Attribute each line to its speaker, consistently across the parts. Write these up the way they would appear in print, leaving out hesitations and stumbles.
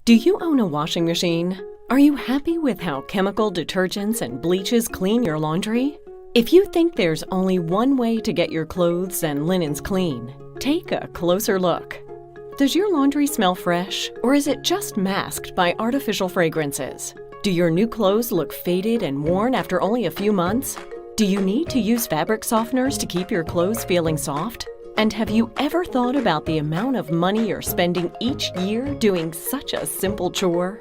Speaker 1: Do you own a washing machine? Are you happy with how chemical detergents and bleaches clean your laundry? If you think there's only one way to get your clothes and linens clean, take a closer look. Does your laundry smell fresh, or is it just masked by artificial fragrances? Do your new clothes look faded and worn after only a few months? Do you need to use fabric softeners to keep your clothes feeling soft? And have you ever thought about the amount of money you're spending each year doing such a simple chore?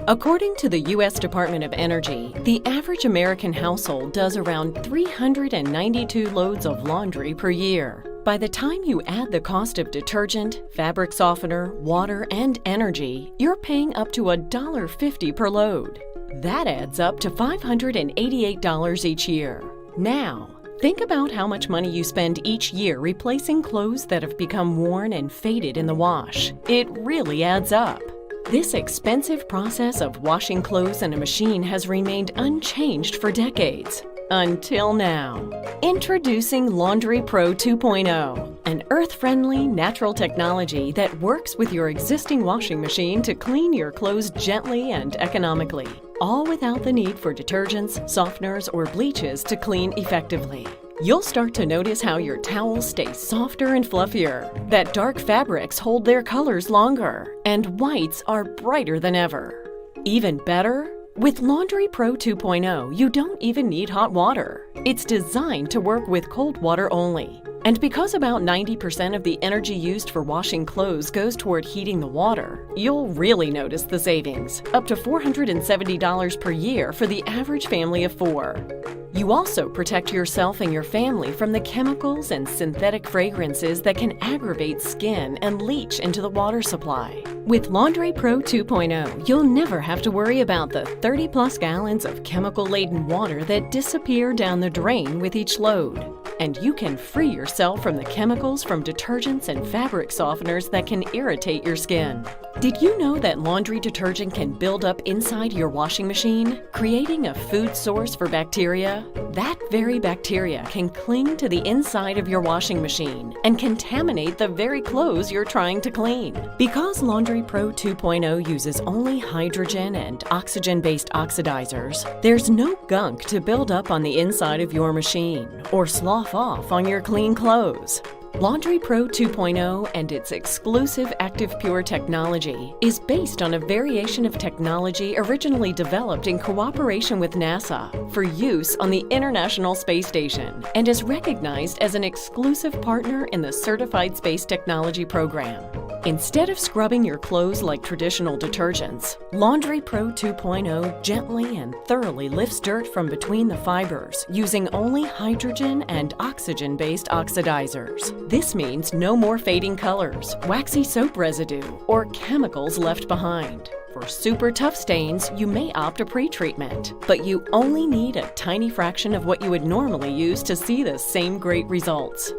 Speaker 1: According to the U.S. Department of Energy, the average American household does around 392 loads of laundry per year. By the time you add the cost of detergent, fabric softener, water, and energy, you're paying up to $1.50 per load. That adds up to $588 each year. Now, think about how much money you spend each year replacing clothes that have become worn and faded in the wash. It really adds up. This expensive process of washing clothes in a machine has remained unchanged for decades. Until now. Introducing Laundry Pro 2.0, an earth-friendly, natural technology that works with your existing washing machine to clean your clothes gently and economically, all without the need for detergents, softeners, or bleaches to clean effectively. You'll start to notice how your towels stay softer and fluffier, that dark fabrics hold their colors longer, and whites are brighter than ever. Even better, with Laundry Pro 2.0, you don't even need hot water. It's designed to work with cold water only. And because about 90% of the energy used for washing clothes goes toward heating the water, you'll really notice the savings, up to $470 per year for the average family of 4. You also protect yourself and your family from the chemicals and synthetic fragrances that can aggravate skin and leach into the water supply. With Laundry Pro 2.0, you'll never have to worry about the 30-plus gallons of chemical-laden water that disappear down the drain with each load. And you can free yourself from the chemicals from detergents and fabric softeners that can irritate your skin. Did you know that laundry detergent can build up inside your washing machine, creating a food source for bacteria? That very bacteria can cling to the inside of your washing machine and contaminate the very clothes you're trying to clean. Because Laundry Pro 2.0 uses only hydrogen and oxygen-based oxidizers, there's no gunk to build up on the inside of your machine or slough off on your clean clothes. Laundry Pro 2.0 and its exclusive ActivePure technology is based on a variation of technology originally developed in cooperation with NASA for use on the International Space Station and is recognized as an exclusive partner in the Certified Space Technology Program. Instead of scrubbing your clothes like traditional detergents, Laundry Pro 2.0 gently and thoroughly lifts dirt from between the fibers using only hydrogen and oxygen-based oxidizers. This means no more fading colors, waxy soap residue, or chemicals left behind. For super tough stains, you may opt a pre-treatment, but you only need a tiny fraction of what you would normally use to see the same great results.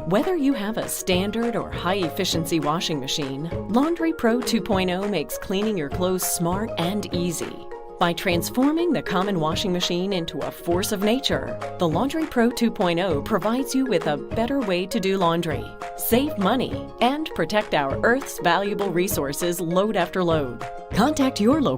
Speaker 1: Whether you have a standard or high-efficiency washing machine, Laundry Pro 2.0 makes cleaning your clothes smart and easy. By transforming the common washing machine into a force of nature, the Laundry Pro 2.0 provides you with a better way to do laundry, save money, and protect our Earth's valuable resources load after load. Contact your local